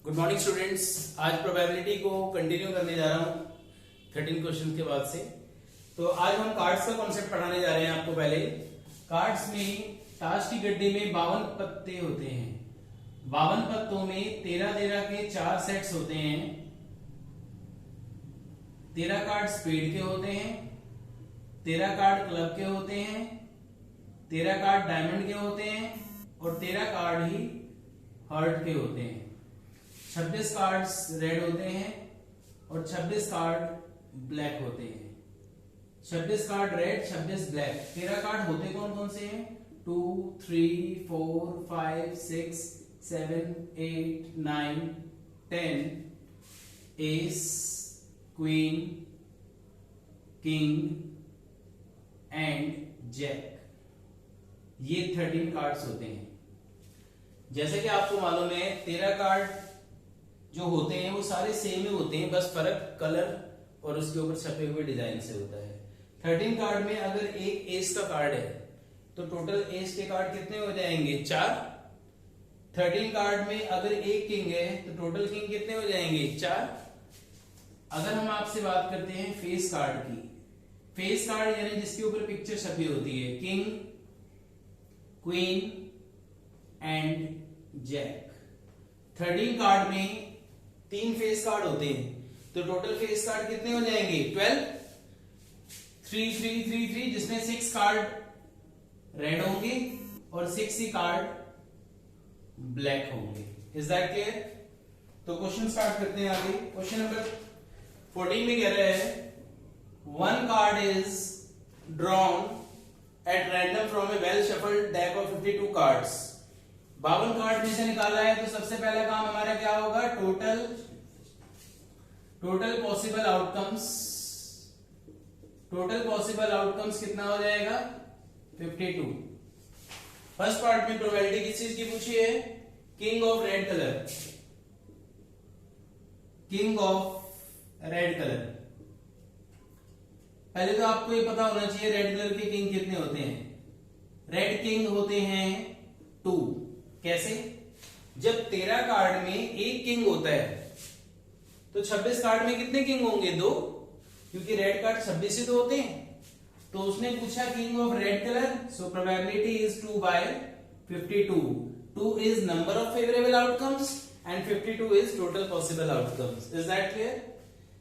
Good morning students. आज probability को continue करने जा रहा हूँ 13 क्वेश्चन के बाद से। तो आज हम कार्ड्स का कॉन्सेप्ट पढ़ाने जा रहे हैं आपको। पहले कार्ड्स में ताश की गड्डी में 52 पत्ते होते हैं। 52 पत्तों में 13 के 4 सेट्स होते हैं। 13 कार्ड स्पेड के होते हैं, 13 कार्ड क्लब के होते हैं, 13 कार्ड डायमंड के होते हैं और 13 कार्ड ही हार्ट के होते हैं। 26 कार्ड्स रेड होते हैं और 26 कार्ड ब्लैक होते हैं। 26 कार्ड रेड, 26 ब्लैक। 13 कार्ड होते कौन कौन से हैं? 2, 3, 4, 5, 6, 7, 8, 9, 10, ace, queen, king and jack. ये 13 कार्ड्स होते हैं। जैसे कि आपको मालूम है 13 कार्ड जो होते हैं वो सारे सेम ही होते हैं, बस फर्क कलर और उसके ऊपर छपे हुए डिजाइन से होता है। 13 कार्ड में अगर एक एस का कार्ड है तो टोटल एस के कार्ड कितने हो जाएंगे? 4। 13 कार्ड में अगर एक किंग है तो टोटल किंग कितने हो जाएंगे? 4। अगर हम आपसे बात करते हैं फेस कार्ड की, फेस कार्ड यानी जिसके ऊपर पिक्चर छपी होती है, king, queen and jack. 13 card में 3 फेस कार्ड होते हैं तो टोटल फेस कार्ड कितने हो जाएंगे? 12। 3, 3, 3, 3 जिसमें 6 कार्ड रेड होंगे और 6 ही कार्ड ब्लैक होंगे। Is that clear? तो क्वेश्चन स्टार्ट करते हैं आगे। क्वेश्चन नंबर 14 में कह रहे हैं 1 card is drawn at random from A well shuffled deck of 52 cards. 52 card में से निकाला है तो सबसे पहला काम हमारा क्या होगा? Total possible outcomes. Total possible outcomes कितना हो जाएगा? 52। फर्स्ट पार्ट में प्रोबेबिलिटी किस चीज की पूछी है? King of red colour. King of red colour. पहले तो आपको ये पता होना चाहिए रेड कलर के किंग कितने होते हैं। रेड किंग होते हैं 2। कैसे? जब 13 कार्ड में एक किंग होता है तो 26 कार्ड में कितने किंग होंगे? 2, क्योंकि रेड कार्ड 26 ही तो होते हैं। तो उसने पूछा king of red colour, so probability is 2/52। 2 is number of favourable outcomes and 52 is total possible outcomes. Is that clear?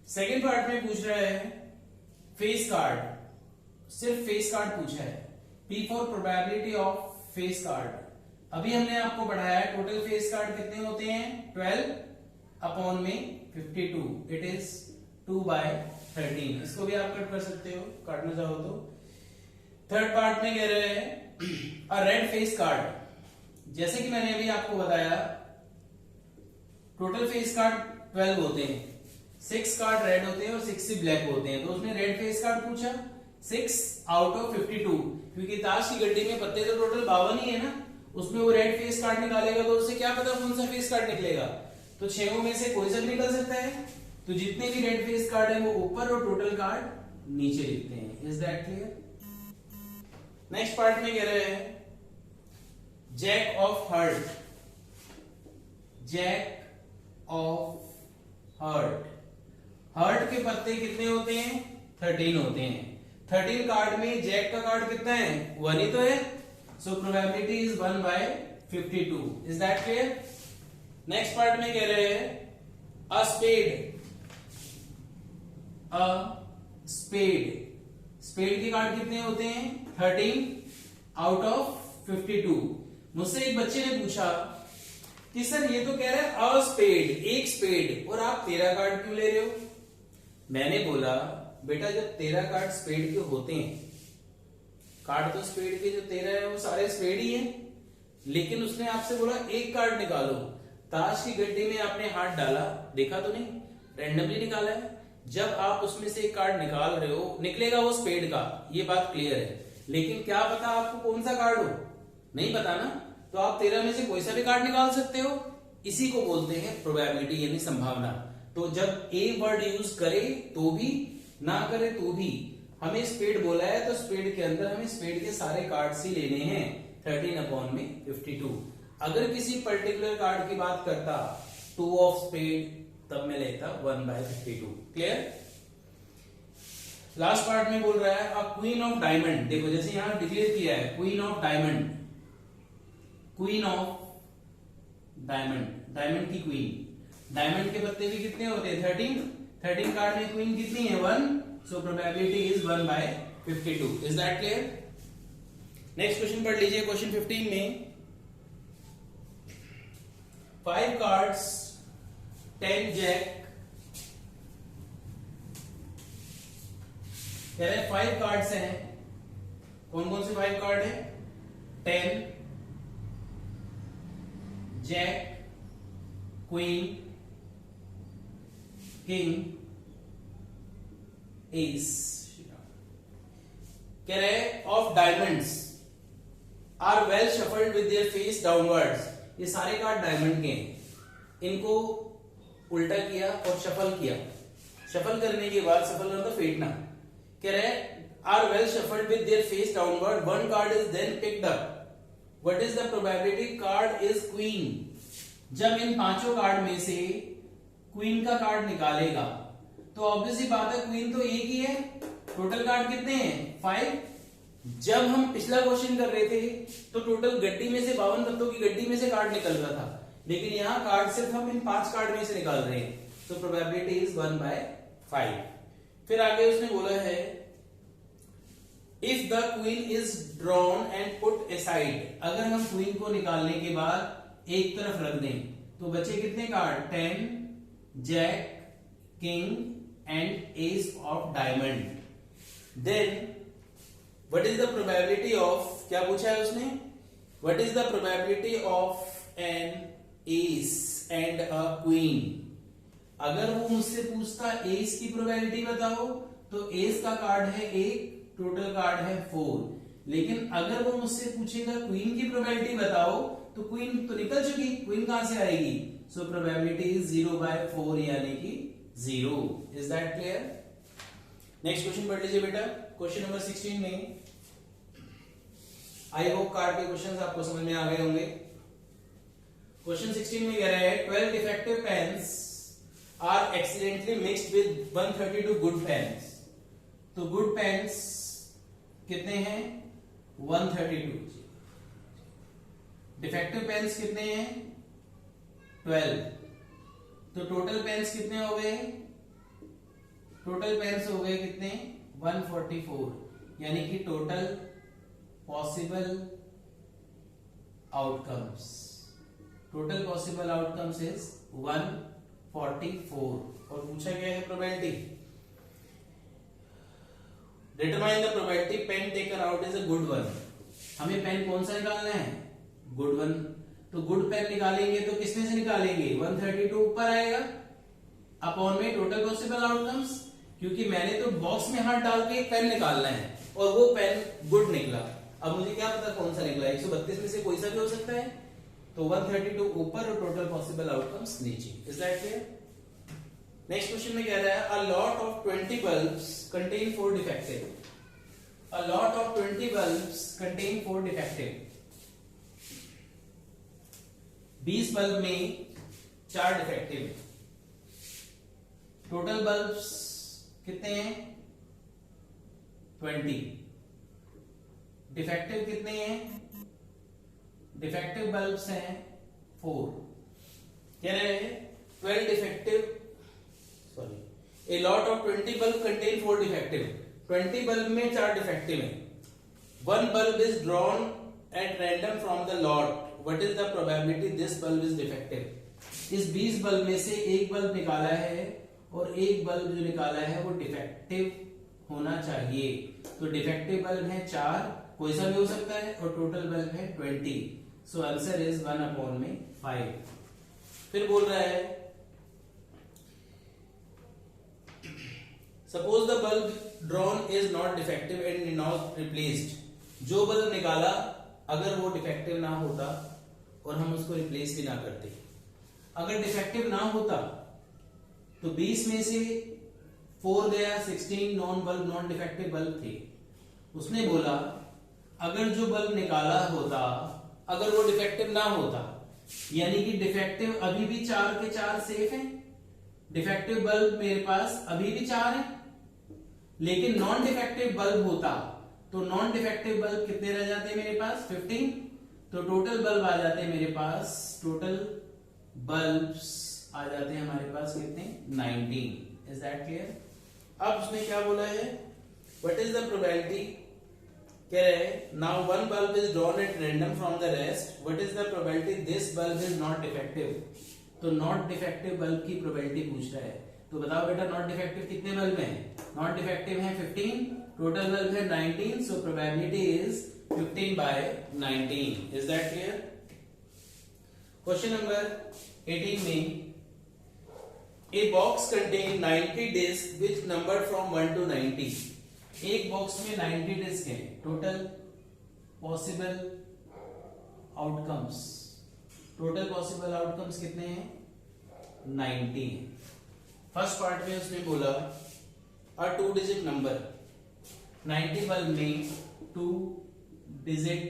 Second part में पूछ रहा है फेस कार्ड। सिर्फ फेस कार्ड पूछा है। P for probability of face card. अभी हमने आपको पढ़ाया है टोटल फेस कार्ड कितने होते हैं? 12 अपॉन में 52। It is 2/13। इसको भी आप कट कर सकते हो काटना चाहो तो। थर्ड पार्ट में कह रहे हैं अ रेड फेस कार्ड। जैसे कि मैंने अभी आपको बताया टोटल फेस कार्ड 12 होते हैं, 6 कार्ड रेड होते हैं और 6 ही ब्लैक होते हैं। तो उसने रेड फेस कार्ड पूछा 6 आउट ऑफ 52, क्योंकि ताश की गड्डी में पत्ते तो टोटल 52 ही है ना, उसमें वो रेड फेस कार्ड निकालेगा तो उससे क्या पता कौन सा फेस कार्ड निकलेगा। तो 6 में से कोई सा भी निकल सकता है। तो जितने भी रेड फेस कार्ड है वो ऊपर और टोटल कार्ड नीचे लिखते हैं। Is that clear? Next part में कह रहे हैं jack of heart. Jack of heart. Heart के पत्ते कितने होते हैं? 13 होते हैं। 13 कार्ड में जैक का कार्ड कितना है? 1 ही तो है। So probability is 1/52। Is that clear? Next part में कह रहे हैं a spade. A spade. Spade के कार्ड कितने होते हैं? 13 आउट ऑफ 52। मुझसे एक बच्चे ने पूछा कि सर ये तो कह रहे हैं अ स्पेड, एक स्पेड, और आप 13 कार्ड क्यों ले रहे हो? मैंने बोला बेटा जब 13 कार्ड स्पेड के होते हैं, कार्ड तो स्पेड के जो 13 है वो सारे स्पेड ही हैं, लेकिन उसने आपसे बोला एक कार्ड निकालो। ताश की गड्डी में आपने हाथ डाला, देखा तो नहीं, रैंडमली निकाला है। जब आप उसमें से एक कार्ड निकाल रहे हो निकलेगा वो स्पेड का, ये बात क्लियर है। लेकिन क्या पता आपको कौन सा कार्ड हो? नहीं पता ना। तो आप 13 में से कोई सा भी कार्ड निकाल सकते हो। इसी को बोलते हैं प्रोबेबिलिटी यानी संभावना। तो जब ए वर्ड यूज करे तो भी, ना करे तो भी, हमें स्पेड बोला है तो स्पेड के अंदर हमें स्पेड के सारे कार्ड्स ही लेने हैं। 13 अपॉन में 52। अगर किसी पर्टिकुलर कार्ड की बात करता 2 ऑफ स्पेड, तब मैं लेता 1/52। क्लियर। लास्ट पार्ट में बोल रहा है अ क्वीन ऑफ डायमंड। देखो जैसे यहां डिक्लेयर किया है queen of diamond, queen of diamond, diamond की क्वीन। डायमंड के पत्ते भी कितने होते हैं 13 कार्ड में क्वीन कितनी है 1, सो probability is 1/52। Is that clear. Next question पढ़ लीजिए। क्वेश्चन 15 में 5 कार्ड्स 10 जैक, कह रहे 5 कार्ड्स हैं। कौन कौन से 5 कार्ड है 10 जैक, क्वीन, किंग, एस। कह रहे of diamonds are well shuffled with their face downwards. ये सारे कार्ड डायमंड के हैं, इनको उल्टा किया और शफल किया। शफल करने के बाद, शफल मतलब फेंटना, कह रहे are well shuffled with their face downward, one card is then picked up, what is the probability card is queen. जब इन पांचों कार्ड में से क्वीन का कार्ड निकालेगा तो ऑब्वियसली बात है क्वीन तो एक ही है। टोटल कार्ड कितने हैं 5। जब हम पिछला क्वेश्चन कर रहे थे तो टोटल गड्डी में से 52 तत्वों की गड्डी में से कार्ड निकल रहा था, लेकिन यहां कार्ड सिर्फ हम इन 5 कार्ड में से निकाल रहे हैं, तो प्रोबेबिलिटी इज 1/5। फिर आगे उसने बोला है if the queen is drawn and put aside. अगर हम क्वीन को निकालने के बाद एक तरफ रख दें तो बचे कितने card 10 jack, king and ace of diamond. Then what is the probability of, क्या पूछा है उसने, what is the probability of an ace and a queen. अगर वो मुझसे पूछता एस की प्रोबेबिलिटी बताओ तो एस का कार्ड है 1, टोटल कार्ड है 4। लेकिन अगर वो मुझसे पूछेगा क्वीन की प्रोबेबिलिटी बताओ तो क्वीन तो निकल चुकी, क्वीन कहां से आएगी, सो प्रोबेबिलिटी इज 0/4 यानी कि 0। Is that clear. Next question पढ़ लीजिए बेटा। क्वेश्चन नंबर 16 में आई होप कार्ड के क्वेश्चंस आपको समझ में आ गए होंगे। क्वेश्चन 16 में कह रहा है 12 defective pens are accidentally mixed with 132 good pens. तो गुड पेन्स कितने हैं 132, डिफेक्टिव पेन्स कितने हैं 12। तो टोटल पेन्स कितने हो गए, टोटल पेन्स हो गए कितने 144, यानी कि total possible outcomes, total possible outcomes is 144। और पूछा गया है probability, determine the probability pen taken out is a good one. हमें पेन कौन सा निकालना है गुड वन। तो गुड पेन निकालेंगे तो किसमें से निकालेंगे 132 ऊपर आएगा अपॉन में टोटल पॉसिबल आउटकम्स, क्योंकि मैंने तो बॉक्स में हाथ डाल के एक पेन निकालना है और वो पेन गुड निकला। अब मुझे क्या पता कौन सा निकला, 132 में से कोई सा भी हो सकता है। तो 132 ऊपर और टोटल पॉसिबल आउटकम्स नीचे। Is that clear. Next question में कह रहा है a lot of 20 bulbs contain 4 defective. A lot of 20 bulbs contain 4 defective. 20 bulb में 4 डिफेक्टिव। टोटल बल्ब्स कितने हैं 20। डिफेक्टिव कितने हैं, डिफेक्टिव बल्ब्स हैं 4। कह रहे हैं 12 defective sorry a lot of 20 bulb contain 4 defective. 20 bulb में 4 डिफेक्टिव हैं। 1 bulb is drawn at random from the lot, what is the probability this bulb is defective. इस 20 बल्ब में से एक बल्ब निकाला है और एक बल्ब जो निकाला है वो डिफेक्टिव होना चाहिए। तो डिफेक्टिव बल्ब है 4, कोई सा भी हो सकता है, और टोटल बल्ब है 20। So answer is 1/5। फिर बोल रहा है suppose the bulb drawn is not defective and not replaced. जो बल्ब निकाला अगर वो डिफेक्टिव ना होता और हम उसको रिप्लेस भी ना करते, अगर डिफेक्टिव ना होता तो 20 में से 4 गया, 16 नॉन डिफेक्टिव बल्ब थे। उसने बोला अगर जो बल्ब निकाला होता अगर वो डिफेक्टिव ना होता यानी कि डिफेक्टिव अभी भी 4 के 4 सेफ हैं, डिफेक्टिव बल्ब मेरे पास अभी भी 4 है। लेकिन नॉन डिफेक्टिव बल्ब होता तो नॉन डिफेक्टिव बल्ब कितने रह जाते मेरे पास 15, तो टोटल बल्ब आ जाते मेरे पास, टोटल बल्ब्स आ जाते हैं हमारे पास कितने 19। Is that clear? अब उसने क्या बोला है, व्हाट इज द प्रोबेबिलिटी, कह रहे हैं now one bulb is drawn at random from the rest, what is the probability this bulb is not defective. तो नॉट डिफेक्टिव बल्ब की प्रोबेबिलिटी पूछ रहा है। तो बताओ बेटा नॉट डिफेक्टिव कितने बल्ब हैं? नॉट डिफेक्टिव है 15, टोटल बल्ब है 19, सो probability is 15/19। Is that clear? Question number 18 में A box contain 90 discs which number from 1 to 90। एक बॉक्स में 90 डिस्क है। Total possible outcomes, total possible outcomes कितने हैं 90। फर्स्ट पार्ट में उसने बोला अ 2 डिजिट नंबर, 90 बल्ब में 2 डिजिट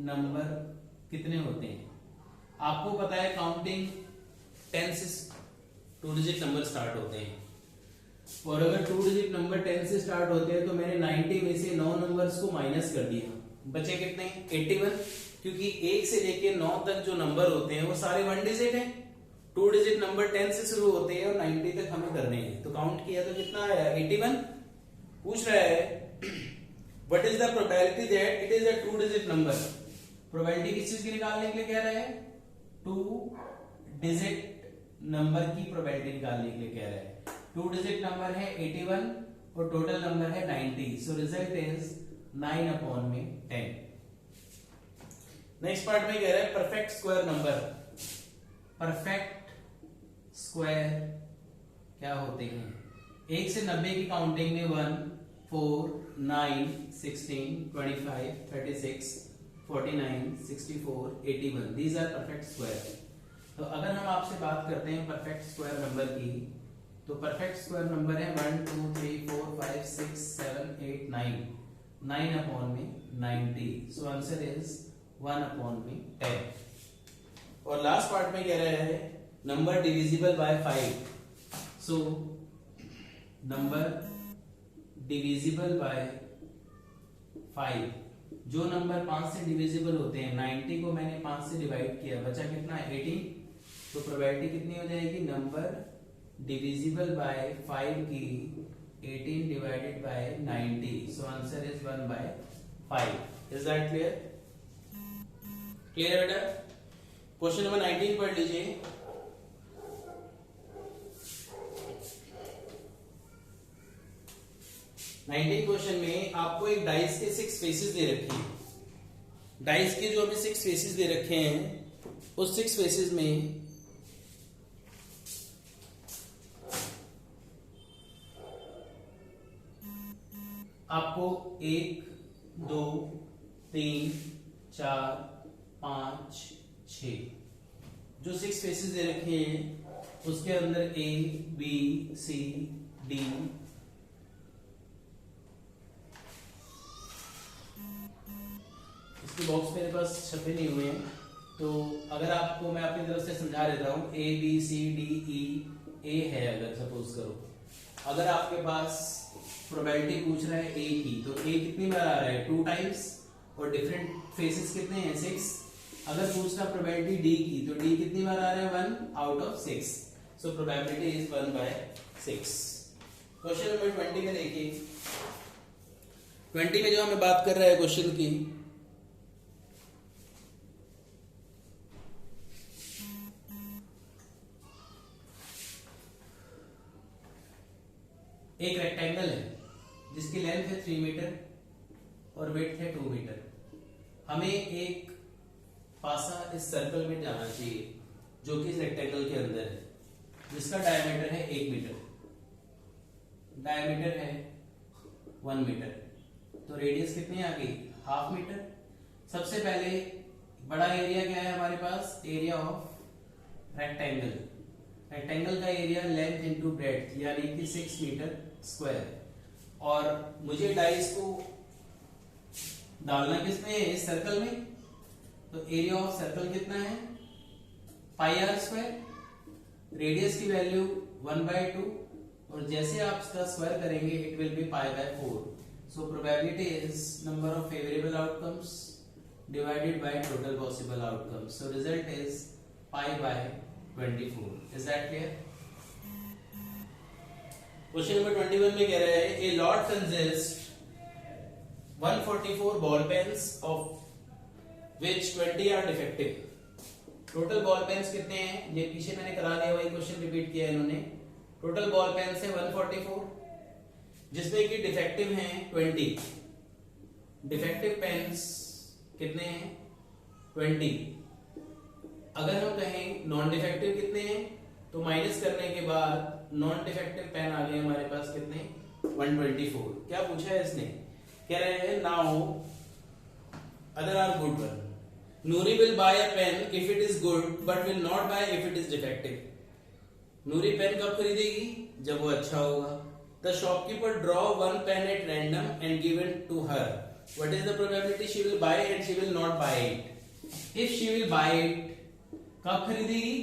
नंबर कितने होते हैं? आपको पता है काउंटिंग 10 से 2 डिजिट नंबर स्टार्ट होते हैं, और अगर 2 डिजिट नंबर 10 से स्टार्ट होते हैं तो मैंने 90 में से 9 नंबर्स को माइनस कर दिया, बचे कितने 81, क्योंकि 1 से लेके 9 तक जो नंबर होते हैं वो सारे 1 डिजिट हैं। 2 डिजिट नंबर 10 से शुरू होते हैं और 90 तक हमें करने हैं, तो काउंट किया तो कितना आया 81। पूछ रहा है what is the probability that it is a 2 digit number. Probability किस चीज की निकालने के लिए कह रहा है? 2 डिजिट नंबर की प्रोबेबिलिटी निकालने के लिए कह रहा है। 2 डिजिट नंबर है 81 और टोटल नंबर है 90, सो रिजल्ट इज 9/10। नेक्स्ट पार्ट में कह रहा है perfect square number. Perfect square क्या होते हैं? 1 से 90 की काउंटिंग में 1, 4, 9, 16, 25, 36, 49, 64, 81, दीज आर परफेक्ट स्क्वायर। तो अगर हम आपसे बात करते हैं परफेक्ट स्क्वायर नंबर की, तो परफेक्ट स्क्वायर नंबर है 1, 2, 3, 4, 5, 6, 7, 8, 9, 9/90, सो आंसर इज 1/10। और लास्ट पार्ट में कह रहा है number divisible by 5, so number divisible by 5, जो नंबर 5 से डिविजिबल होते हैं, 90 को मैंने 5 से डिवाइड किया, बचा कितना 18, तो प्रोबेबिलिटी कितनी हो जाएगी नंबर डिविजिबल बाय 5 की 18 divided by 90, so answer is 1/5। Is that clear? Clear बेटा? क्वेश्चन नंबर 19 पढ़ लीजिए। क्वेश्चन में आपको एक डाइस के 6 फेसेस दे रखे हैं। डाइस के जो हमें 6 फेसेस दे रखे हैं, उस 6 फेसेस में आपको 1, 2, 3, 4, 5, 6 जो 6 फेसेस दे रखे हैं, उसके अंदर A, B, C, D box मेरे पास छपे नहीं हुए हैं, तो अगर आपको मैं अपनी तरफ से समझा देता हूं, A, B, C, D, E, A है अगर सपोज करो, अगर आपके पास प्रोबेबिलिटी पूछ रहा है A की, तो A कितनी बार आ रहा है 2 टाइम्स, और डिफरेंट फेसेस कितने हैं 6। अगर पूछना प्रोबेबिलिटी D की, तो D कितनी बार आ रहा है 1/6, सो प्रोबेबिलिटी इज 1/6। क्वेश्चन नंबर 20 में देखिए, 20 में जो हमें बात कर रहा है क्वेश्चन की, एक रेक्टेंगल है जिसकी लेंथ है 3 मीटर और विड्थ है 2 मीटर। हमें एक पासा इस सर्कल में जाना चाहिए जो कि इस रेक्टेंगल के अंदर है, जिसका डायमीटर है 1 मीटर, डायमीटर है 1 मीटर, तो रेडियस कितनी आ गई 1/2 मीटर। सबसे पहले बड़ा एरिया क्या है हमारे पास, एरिया ऑफ रेक्टेंगल। रेक्टेंगल का एरिया लेंथ इंटू ब्रेड्थ यानी कि 6 मीटर स्क्वायर, और मुझे डाइस को डालना किसमें है, इस सर्कल में, तो एरिया ऑफ सर्कल कितना है पाई आर स्क्वायर, रेडियस की वैल्यू 1/2, और जैसे आप इसका स्क्वायर करेंगे it will be pi by 4. So probability is number of favourable outcomes divided by total possible outcomes. So result is pi by 24. Is that clear? Question number 21 में कह रहा है a lot consist 144 ball pens of which 20 are defective. Total ball pens कितने हैं? ये पीछे मैंने करा दिया, वही क्वेश्चन रिपीट किया इन्होंने. टोटल बॉल पेन्स है 144, जिसमें कि डिफेक्टिव हैं 20. डिफेक्टिव पेन्स कितने हैं? 20. अगर हम कहें नॉन डिफेक्टिव कितने हैं, तो माइनस करने के बाद नॉन डिफेक्टिव पेन आ गए हमारे पास कितने? 124. क्या पूछा है इसने? कह रहे हैं now other are good one. Nuri will buy a pen if it is good, but will not buy if it is defective. Nuri pen कब खरीदेगी? जब वो अच्छा होगा. The shopkeeper draw one pen at random and give it to her. What is the probability she will buy and she will not buy it? If she will buy it, कब खरीदेगी?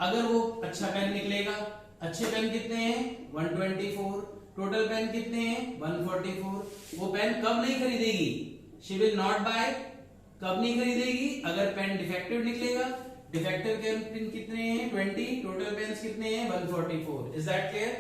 अगर वो अच्छा पेन निकलेगा. अच्छे pen कितने हैं? 124. Total pen कितने हैं? 144. वो पेन कब नहीं खरीदेगी? She will not buy. कब नहीं खरीदेगी? अगर पेन डिफेक्टिव निकलेगा. डिफेक्टिव के पेन कितने हैं? 20. टोटल पेन्स कितने हैं? 144. Is that clear?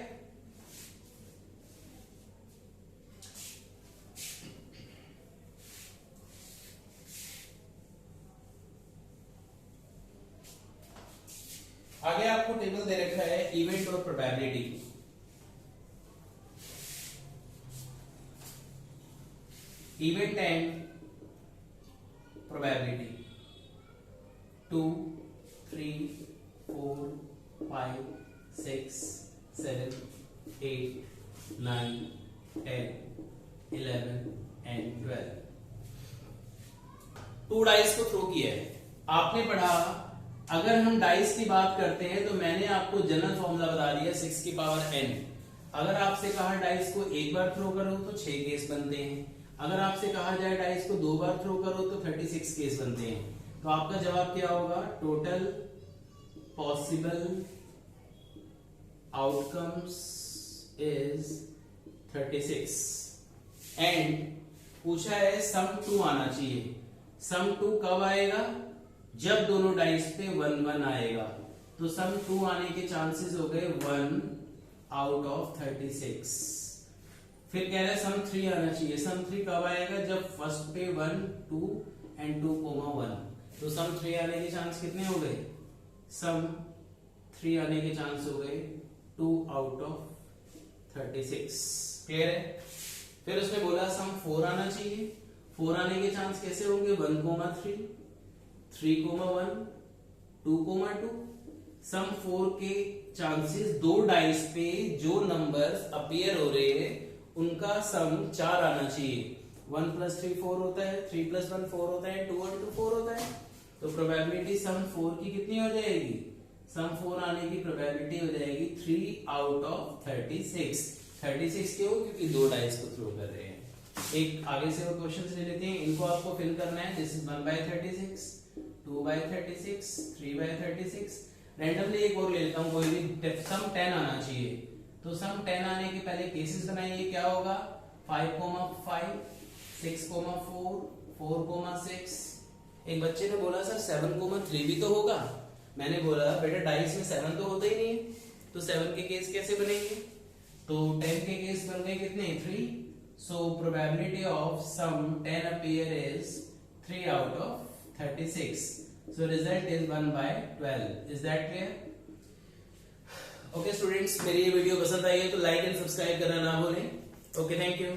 आगे आपको टेबल दे रखा है इवेंट और probability. Event and probability 2, 3, 4, 5, 6, 7, 8, 9, 10, 11 and 12. 2 dice को थ्रो किया है. आपने पढ़ा अगर हम डाइस की बात करते हैं तो मैंने आपको जनरल फॉर्मूला बता दिया 6 की पावर n. अगर आपसे कहा डाइस को एक बार थ्रो करो तो 6 केस बनते हैं. अगर आपसे कहा जाए डाइस को 2 बार थ्रो करो तो 36 केस बनते हैं. तो आपका जवाब क्या होगा? Total possible outcomes is 36. And पूछा है सम 2 आना चाहिए. सम 2 कब आएगा? जब दोनों डाइस पे 1 1 आएगा. तो सम 2 आने के चांसेस हो गए 1 आउट ऑफ 36. फिर कह रहा है सम 3 आना चाहिए. सम 3 कब आएगा? जब फर्स्ट पे 1 2 एंड 2 1. तो सम 3 आने के चांस कितने हो गए? सम 3 आने के चांस हो गए 2 आउट ऑफ 36. क्लियर है? फिर उसने बोला सम 4 आना चाहिए. 4 आने के चांस कैसे होंगे? 1 3 3 1 2 2. सम 4 के चांसेस 2 डाइस पे जो नंबर्स अपीयर हो रहे हैं उनका सम 4 आना चाहिए. 1 + 3 4 होता है. 3 + 1 4 होता है. 2 और 2 4 होता है. तो प्रोबेबिलिटी सम 4 की कितनी हो जाएगी? सम 4 आने की प्रोबेबिलिटी हो जाएगी 3 आउट ऑफ 36. 36 क्यों? क्योंकि 2 डाइस को थ्रो कर रहे हैं. एक आगे से वो क्वेश्चंस ले लेते हैं. इनको आपको फिल करना है. This is 1/36, 2/36, 3/36. रैंडमली एक और ले लेता हूं. कोई भी सम 10 आना चाहिए. तो सम 10 आने के पहले केसेस बनाइए. क्या होगा? 5, 5, 6, 4, 4, 6. एक बच्चे ने बोला सर 7, 3 भी तो होगा. मैंने बोला बेटा डाइस में 7 तो होता ही नहीं है. तो 7 के केस कैसे बनेंगे? तो 10 के केस बन गए कितने? 3. So probability of sum 10 appear is 3 out of 36. So result is 1/12. Is that clear? Okay students, मेरी ये वीडियो पसंद आई है तो लाइक एंड सब्सक्राइब करना ना भूलें. Okay, thank you.